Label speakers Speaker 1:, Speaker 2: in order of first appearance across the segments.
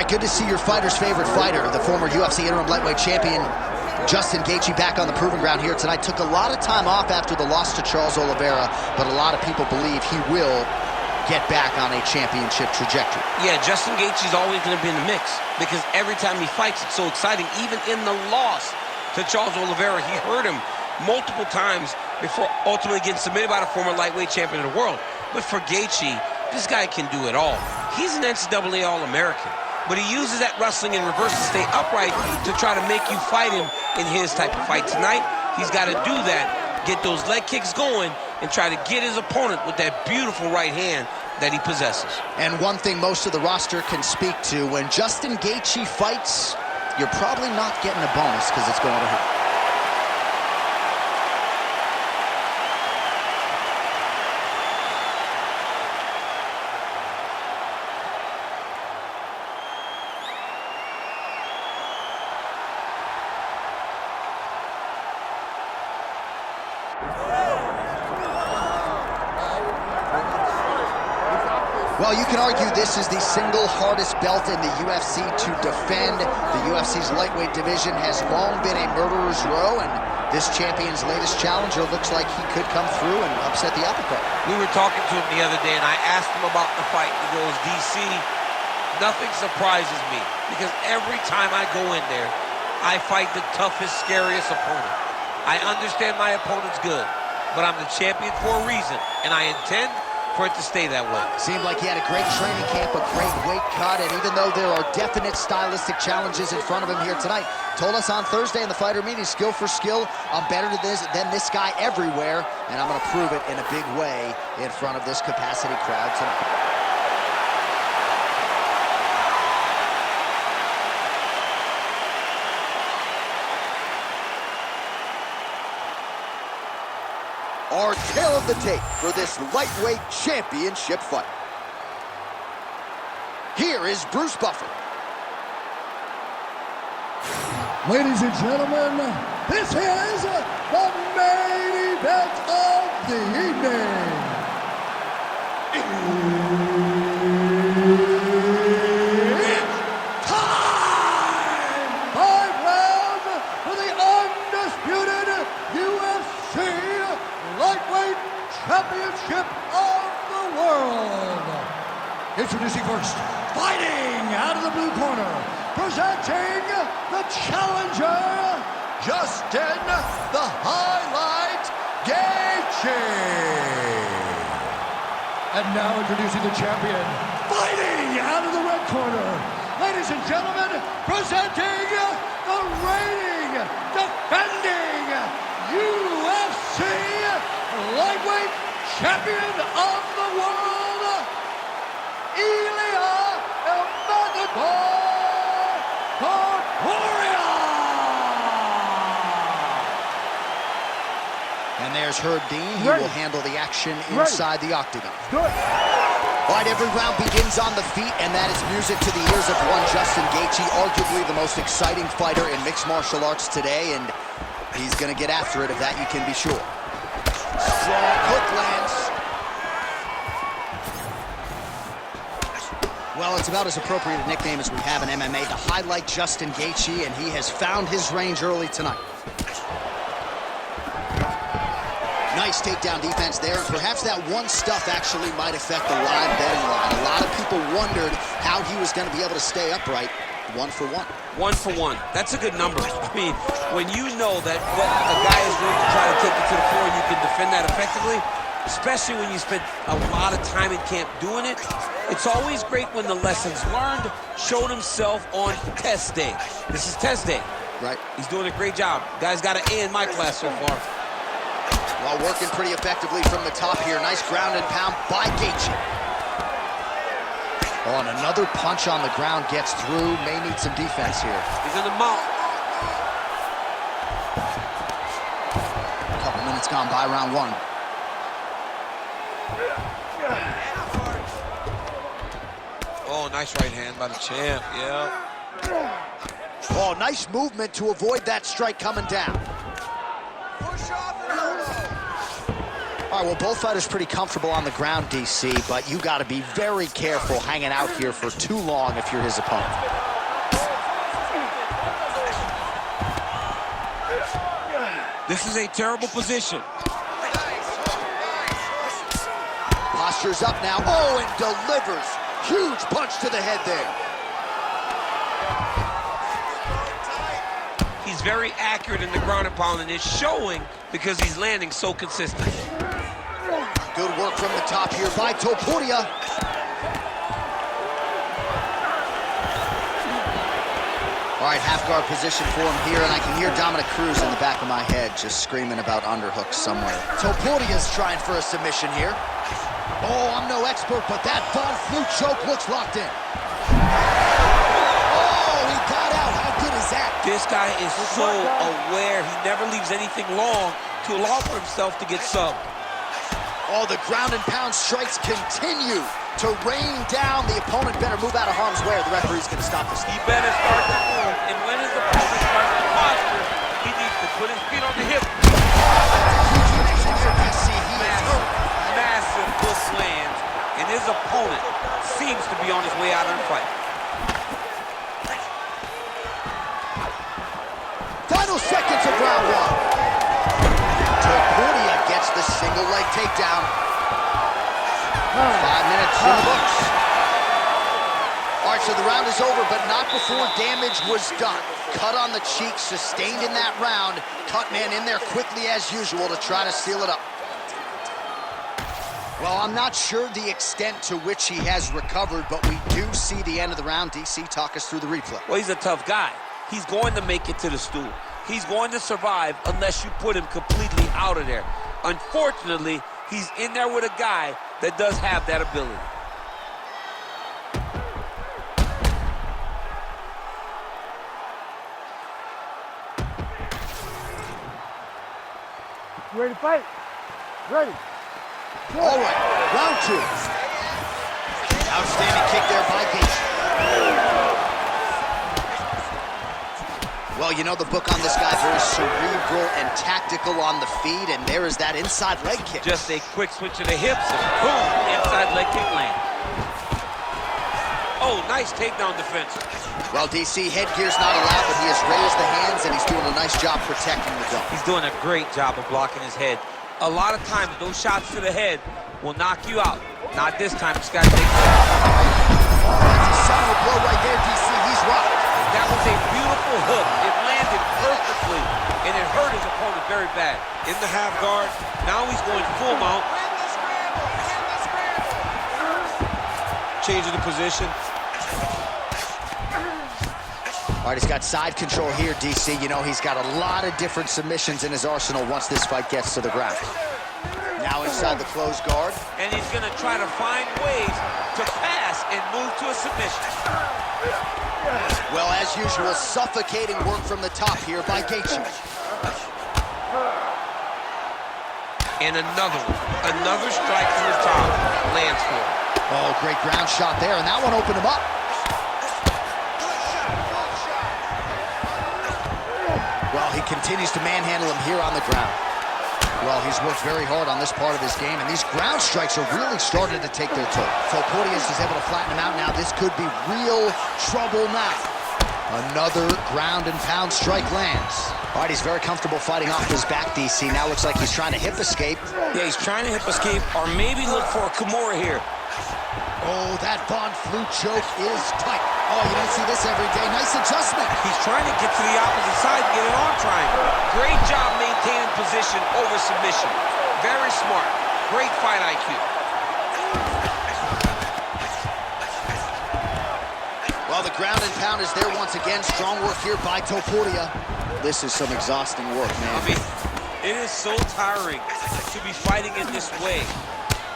Speaker 1: right, good to see your fighter's favorite fighter, the former UFC interim lightweight champion, Justin Gaethje, back on the proving ground here tonight. Took a lot of time off after the loss to Charles Oliveira, but a lot of people believe he will get back on a championship trajectory.
Speaker 2: Yeah, Justin Gaethje's always going to be in the mix because every time he fights, it's so exciting. Even in the loss to Charles Oliveira, he hurt him multiple times before ultimately getting submitted by the former lightweight champion of the world. But for Gaethje, this guy can do it all. He's an NCAA All-American, but he uses that wrestling in reverse to stay upright to try to make you fight him in his type of fight. Tonight, he's got to do that, get those leg kicks going, and try to get his opponent with that beautiful right hand that he possesses.
Speaker 1: And one thing most of the roster can speak to, when Justin Gaethje fights, you're probably not getting a bonus because it's going to hurt. Well, you can argue this is the single hardest belt in the UFC to defend. The UFC's lightweight division has long been a murderer's row, and this champion's latest challenger looks like he could come through and upset the apple cart.
Speaker 2: We were talking to him the other day, and I asked him about the fight. He goes, DC, nothing surprises me, because every time I go in there, I fight the toughest, scariest opponent. I understand my opponent's good, but I'm the champion for a reason, and I intend for it to stay that way.
Speaker 1: Seemed like he had a great training camp, a great weight cut, and even though there are definite stylistic challenges in front of him here tonight, told us on Thursday in the fighter meeting, skill for skill, I'm better than this guy everywhere, and I'm going to prove it in a big way in front of this capacity crowd tonight. Our tale of the tape for this lightweight championship fight. Here is Bruce Buffer.
Speaker 3: Ladies and gentlemen, this is the main event of the evening. It's time! 5 rounds for the undisputed UFC Lightweight Championship of the world. Introducing first, fighting out of the blue corner, presenting the challenger, Justin the Highlight Gaethje. And now introducing the champion, fighting out of the red corner, ladies and gentlemen, presenting the reigning, defending UFC Lightweight Champion of the world, Ilia Topuria.
Speaker 1: And there's Herb Dean. He will handle the action inside the octagon. All right, every round begins on the feet, and that is music to the ears of one Justin Gaethje, arguably the most exciting fighter in mixed martial arts today, and he's going to get after it, of that you can be sure. Strong hook lands. Well, it's about as appropriate a nickname as we have in MMA, the Highlight Justin Gaethje, and he has found his range early tonight. Nice takedown defense there, and perhaps that one stuff actually might affect the live betting line. A lot of people wondered how he was going to be able to stay upright. 1 for 1.
Speaker 2: 1 for 1. That's a good number. I mean, when you know that what a guy is going to try to take you to the floor and you can defend that effectively, especially when you spend a lot of time in camp doing it, it's always great when the lessons learned showed himself on test day. This is test day.
Speaker 1: Right.
Speaker 2: He's doing a great job. Guy's got an A in my class so far.
Speaker 1: While working pretty effectively from the top here. Nice ground and pound by Gaethje. Oh, and another punch on the ground gets through. May need some defense here.
Speaker 2: He's in the mount.
Speaker 1: A couple minutes gone by round 1.
Speaker 2: Oh, nice right hand by the champ, yeah.
Speaker 1: Oh, nice movement to avoid that strike coming down. All right, well, both fighters pretty comfortable on the ground, DC, but you got to be very careful hanging out here for too long if you're his opponent.
Speaker 2: This is a terrible position.
Speaker 1: Posture's up now. Oh, and delivers. Huge punch to the head there.
Speaker 2: He's very accurate in the ground and pound, and it's showing because he's landing so consistent.
Speaker 1: Good work from the top here by Topuria. All right, half guard position for him here, and I can hear Dominic Cruz in the back of my head just screaming about underhooks somewhere. Topuria's trying for a submission here. Oh, I'm no expert, but that Von Flue choke looks locked in. Oh, he got out. How good is that?
Speaker 2: This guy is so aware. He never leaves anything long to allow for himself to get subbed.
Speaker 1: Oh, the ground and pound strikes continue to rain down. The opponent better move out of harm's way or the referee's going to stop this.
Speaker 2: He better start to move, and when his opponent starts to posture, he needs to put his feet on the hip. Massive hook lands, and his opponent seems to be on his way out of the fight.
Speaker 1: Final seconds of round one. Topuria gets the single leg takedown. 5 minutes in the books. All right, so the round is over, but not before damage was done. Cut on the cheek, sustained in that round. Cut man in there quickly as usual to try to seal it up. Well, I'm not sure the extent to which he has recovered, but we do see the end of the round. DC, talk us through the replay.
Speaker 2: Well, he's a tough guy. He's going to make it to the stool. He's going to survive unless you put him completely out of there. Unfortunately, he's in there with a guy that does have that ability.
Speaker 3: You ready to fight? Ready.
Speaker 1: All right, round two. Outstanding kick there by Gaethje. Well, you know the book on this guy, very cerebral and tactical on the feet, and there is that inside leg kick.
Speaker 2: Just a quick switch of the hips, and boom, inside leg kick land. Oh, nice takedown defense.
Speaker 1: Well, DC, headgear's not allowed, but he has raised the hands, and he's doing a nice job protecting the dome.
Speaker 2: He's doing a great job of blocking his head. A lot of times, those shots to the head will knock you out. Not this time, this guy takes it.
Speaker 1: That's a solid blow right there, DC. He's rocked.
Speaker 2: That was a beautiful hook. It landed perfectly, and it hurt his opponent very bad. In the half guard, now he's going full mount. Changing the position.
Speaker 1: All right, he's got side control here, DC. You know, he's got a lot of different submissions in his arsenal once this fight gets to the ground. Now inside the closed guard.
Speaker 2: And he's going to try to find ways to pass and move to a submission.
Speaker 1: Well, as usual, suffocating work from the top here by Gaethje.
Speaker 2: And another one. Another strike from the top lands for him.
Speaker 1: Oh, great ground shot there, and that one opened him up. Well, he continues to manhandle him here on the ground. Well, he's worked very hard on this part of his game, and these ground strikes are really starting to take their toll. Topuria is able to flatten him out now. This could be real trouble now. Another ground and pound strike lands. All right, he's very comfortable fighting off his back, DC. Now looks like he's trying to hip escape.
Speaker 2: Yeah, he's trying to hip escape, or maybe look for a Kimura here.
Speaker 1: Oh, that Von Flue choke is tight. Oh, you don't see this every day. Nice adjustment.
Speaker 2: He's trying to get to the opposite side and get an arm triangle. Great job maintaining position over submission. Very smart. Great fight IQ.
Speaker 1: Well, the ground and pound is there once again. Strong work here by Topuria. This is some exhausting work, man.
Speaker 2: I mean, it is so tiring to be fighting in this way.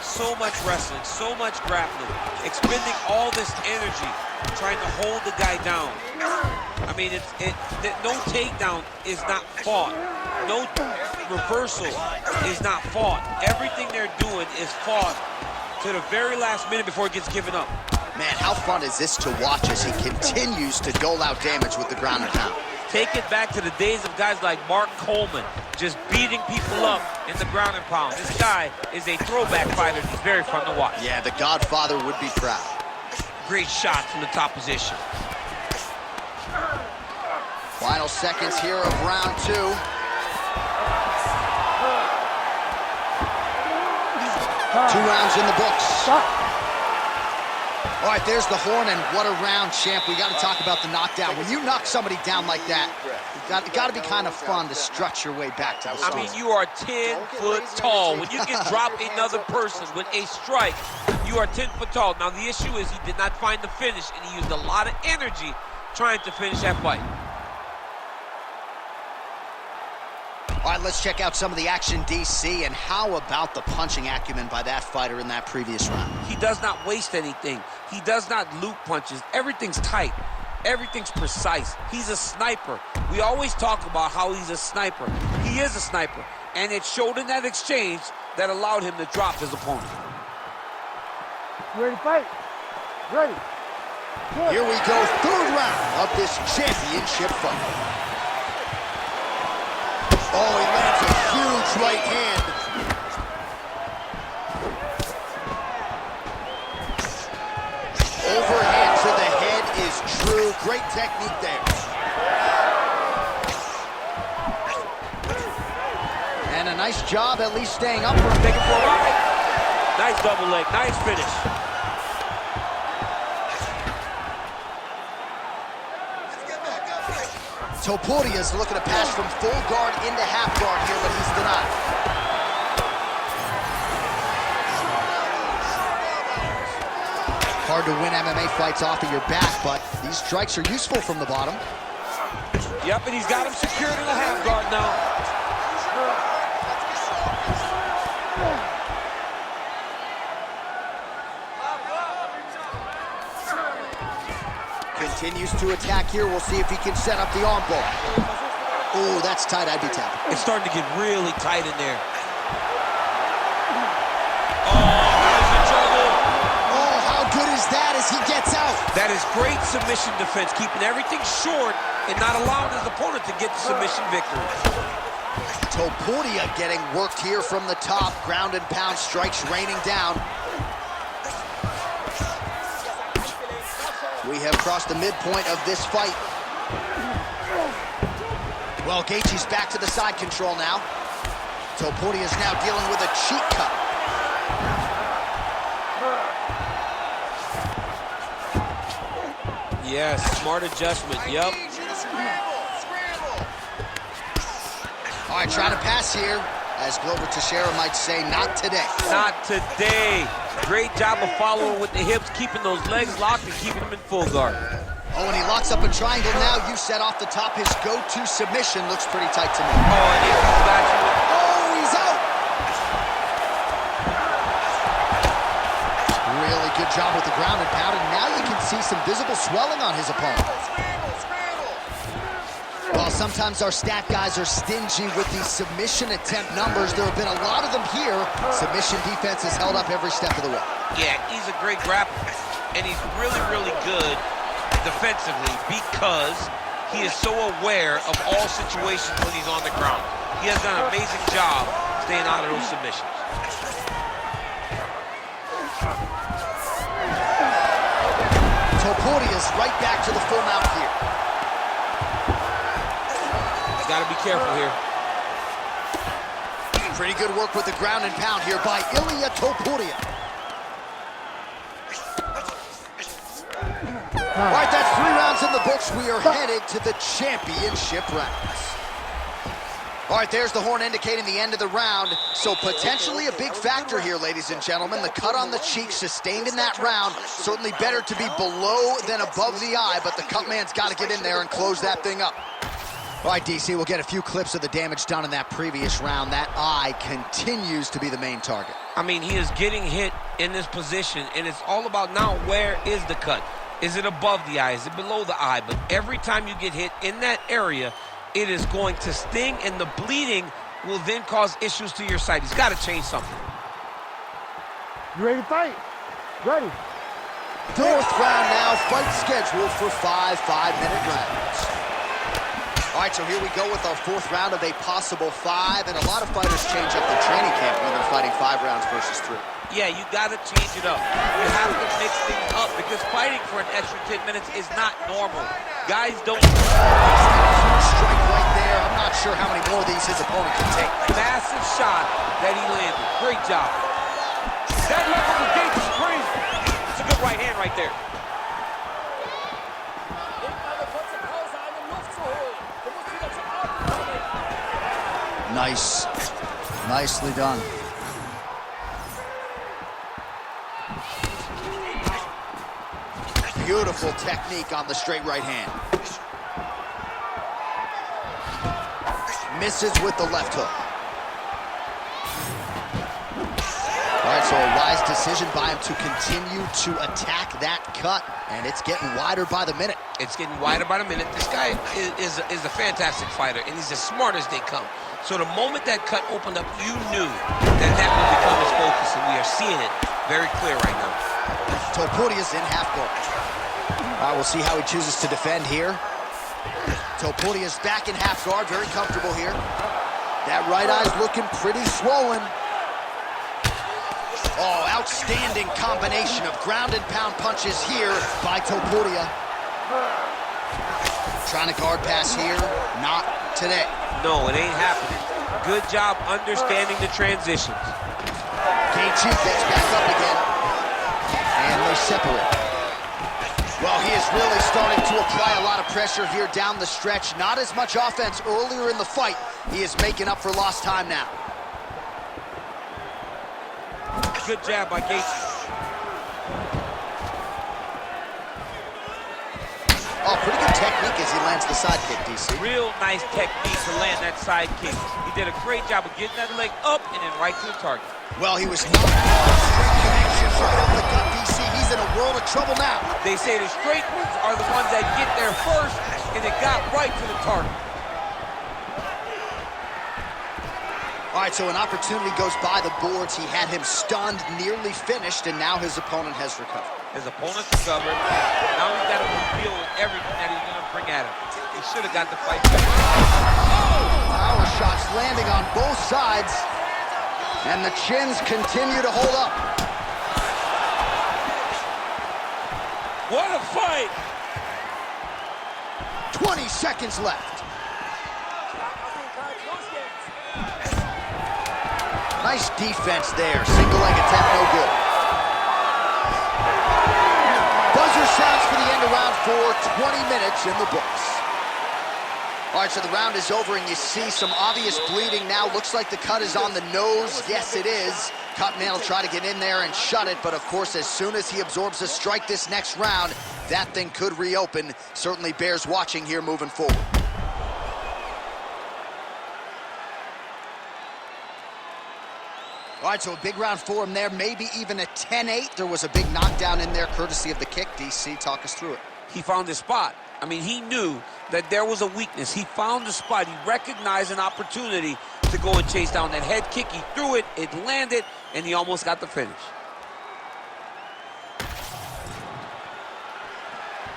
Speaker 2: So much wrestling, so much grappling, expending all this energy trying to hold the guy down. I mean, no takedown is not fought. No reversal is not fought. Everything they're doing is fought to the very last minute before it gets given up.
Speaker 1: Man, how fun is this to watch as he continues to dole out damage with the ground and pound?
Speaker 2: Take it back to the days of guys like Mark Coleman,
Speaker 4: just beating people up in the ground and pound. This guy is a throwback fighter. He's very fun to watch.
Speaker 1: Yeah, the Godfather would be proud.
Speaker 2: Great shot from the top position.
Speaker 1: Final seconds here of round 2. 2 rounds in the books. All right, there's the horn, and what a round, champ. We got to talk about the knockdown. When you knock somebody down like that, it got to be kind of fun to strut your way back to the start.
Speaker 4: I mean, you are 10 foot tall. When you can drop another person with a strike, you are 10 foot tall. Now, the issue is he did not find the finish, and he used a lot of energy trying to finish that fight.
Speaker 1: All right, let's check out some of the action, DC, and how about the punching acumen by that fighter in that previous round?
Speaker 4: He does not waste anything. He does not loop punches. Everything's tight. Everything's precise. He's a sniper. We always talk about how he's a sniper. He is a sniper, and it showed in that exchange that allowed him to drop his opponent.
Speaker 3: Ready to fight? Ready. Good.
Speaker 1: Here we go, 3rd round of this championship fight. Oh, he lands a huge right hand. Overhand to the head is true. Great technique there. And a nice job at least staying up for him.
Speaker 4: Take it for a ride. Nice double leg. Nice finish.
Speaker 1: Topuria is looking to pass from full guard into half guard here, but he's denied. Hard to win MMA fights off of your back, but these strikes are useful from the bottom.
Speaker 4: Yep, and he's got him secured in the half guard now.
Speaker 1: Continues to attack here. We'll see if he can set up the arm bar. Oh, that's tight. I'd be tapped.
Speaker 4: It's starting to get really tight in there. Oh, he's in trouble.
Speaker 1: Oh, how good is that as he gets out?
Speaker 4: That is great submission defense, keeping everything short and not allowing his opponent to get the submission victory.
Speaker 1: Topuria getting worked here from the top. Ground and pound strikes raining down. We have crossed the midpoint of this fight. Well, Gaethje's back to the side control now. Topuria is now dealing with a cheek cut.
Speaker 4: Yes, smart adjustment, yep.
Speaker 1: All right, trying to pass here. As Glover Teixeira might say, not today.
Speaker 4: Not today. Great job of following with the hips, keeping those legs locked and keeping them in full guard.
Speaker 1: Oh, and he locks up a triangle now. You said off the top, his go-to submission looks pretty tight to me.
Speaker 4: Oh, and he's got you.
Speaker 1: Oh, he's out. Really good job with the ground and pound, and now you can see some visible swelling on his opponent. Well, sometimes our stat guys are stingy with these submission attempt numbers. There have been a lot of them here. Submission defense has held up every step of the way.
Speaker 4: Yeah, he's a great grappler, and he's really, really good defensively because he is so aware of all situations when he's on the ground. He has done an amazing job staying out of those submissions.
Speaker 1: Topuria's right back to the full mount here.
Speaker 4: Got to be careful here.
Speaker 1: Pretty good work with the ground and pound here by Ilia Topuria. All right, that's 3 rounds in the books. We are headed to the championship rounds. All right, there's the horn indicating the end of the round. So potentially a big factor here, ladies and gentlemen. The cut on the cheek sustained in that round. Certainly better to be below than above the eye, but the cut man's got to get in there and close that thing up. All right, DC, we'll get a few clips of the damage done in that previous round. That eye continues to be the main target.
Speaker 4: I mean, he is getting hit in this position, and it's all about now where is the cut? Is it above the eye? Is it below the eye? But every time you get hit in that area, it is going to sting, and the bleeding will then cause issues to your sight. He's got to change something.
Speaker 3: You ready to fight? Ready.
Speaker 1: 4th round now, fight scheduled for 5 5-minute rounds. All right, so here we go with our 4th round of a possible 5, and a lot of fighters change up the training camp when they're fighting 5 rounds versus 3.
Speaker 4: Yeah, you got to change it up. You have to mix things up because fighting for an extra 10 minutes is not normal. Guys don't...
Speaker 1: Strike right there. I'm not sure how many more of these his opponent can take.
Speaker 4: Massive shot that he landed. Great job. That left of the gate is crazy. It's a good right hand right there.
Speaker 1: Nice. Nicely done. Beautiful technique on the straight right hand. Misses with the left hook. All right, so a wise decision by him to continue to attack that cut, and it's getting wider by the minute.
Speaker 4: It's getting wider by the minute. This guy is a fantastic fighter, and he's as smart as they come. So the moment that cut opened up, you knew that that would become his focus, and we are seeing it very clear right now.
Speaker 1: Topuria's in half guard. All right, we'll see how he chooses to defend here. Topuria's back in half guard, very comfortable here. That right eye's looking pretty swollen. Oh, outstanding combination of ground and pound punches here by Topuria. Trying to guard pass here, not today.
Speaker 4: No, it ain't happening. Good job understanding the transitions.
Speaker 1: Gaethje gets back up again, and they separate. Well, he is really starting to apply a lot of pressure here down the stretch. Not as much offense earlier in the fight. He is making up for lost time now.
Speaker 4: Good jab by Gaethje.
Speaker 1: Oh, pretty good technique as he lands the side kick, DC.
Speaker 4: Real nice technique to land that side kick. He did a great job of getting that leg up and then right to the target.
Speaker 1: Well, he was not straight connection right up the gut, DC. He's in a world of trouble now.
Speaker 4: They say the straight ones are the ones that get there first, and it got right to the target.
Speaker 1: All right, so an opportunity goes by the boards. He had him stunned, nearly finished, and now his opponent has recovered.
Speaker 4: His opponent's recovered. Now he's got to deal with everything that he's going to bring at him. He should have got the fight back.
Speaker 1: Power shots landing on both sides, and the chins continue to hold up.
Speaker 4: What a fight!
Speaker 1: 20 seconds left. Nice defense there. Single leg attempt, no good. Buzzer sounds for the end of round 4. 20 minutes in the books. All right, so the round is over, and you see some obvious bleeding now. Looks like the cut is on the nose. Yes, it is. Cutman will try to get in there and shut it, but of course, as soon as he absorbs a strike this next round, that thing could reopen. Certainly bears watching here moving forward. All right, so a big round for him there, maybe even a 10-8. There was a big knockdown in there, courtesy of the kick. DC, talk us through it.
Speaker 4: He found his spot. I mean, he knew that there was a weakness. He found the spot. He recognized an opportunity to go and chase down that head kick. He threw it, it landed, and he almost got the finish.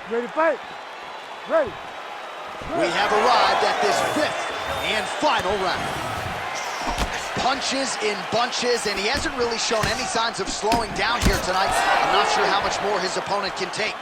Speaker 3: Ready to fight? Ready.
Speaker 1: We have arrived at this 5th and final round. Punches in bunches, and he hasn't really shown any signs of slowing down here tonight. I'm not sure how much more his opponent can take.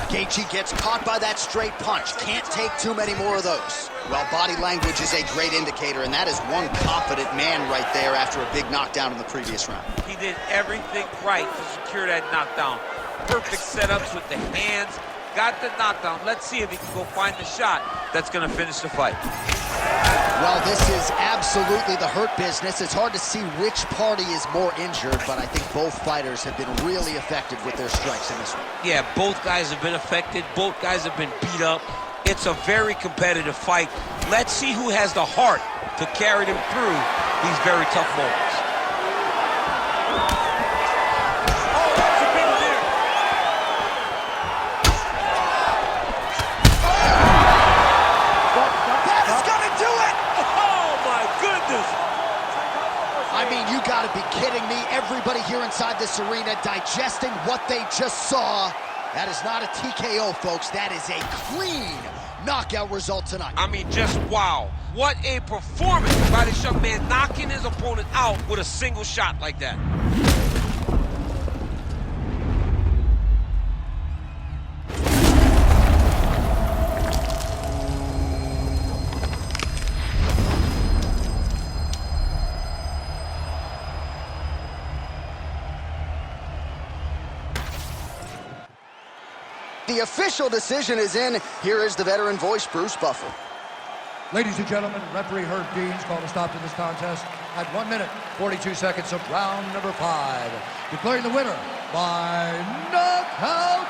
Speaker 1: Gaethje gets caught by that straight punch. Can't take too many more of those. Well, body language is a great indicator, and that is one confident man right there after a big knockdown in the previous round.
Speaker 4: He did everything right to secure that knockdown. Perfect setups with the hands. Got the knockdown. Let's see if he can go find the shot that's going to finish the fight.
Speaker 1: Well, this is absolutely the hurt business. It's hard to see which party is more injured, but I think both fighters have been really effective with their strikes in this one.
Speaker 4: Yeah, both guys have been affected. Both guys have been beat up. It's a very competitive fight. Let's see who has the heart to carry them through these very tough moments.
Speaker 1: Be kidding me. Everybody here inside this arena digesting what they just saw. That is not a TKO, folks. That is a clean knockout result tonight.
Speaker 4: I mean, just wow. What a performance by this young man, knocking his opponent out with a single shot like that.
Speaker 1: The official decision is in. Here is the veteran voice, Bruce Buffer.
Speaker 5: Ladies and gentlemen, referee Herb Deans called a stop to this contest at 1 minute, 42 seconds of round number 5. Declaring the winner by knockout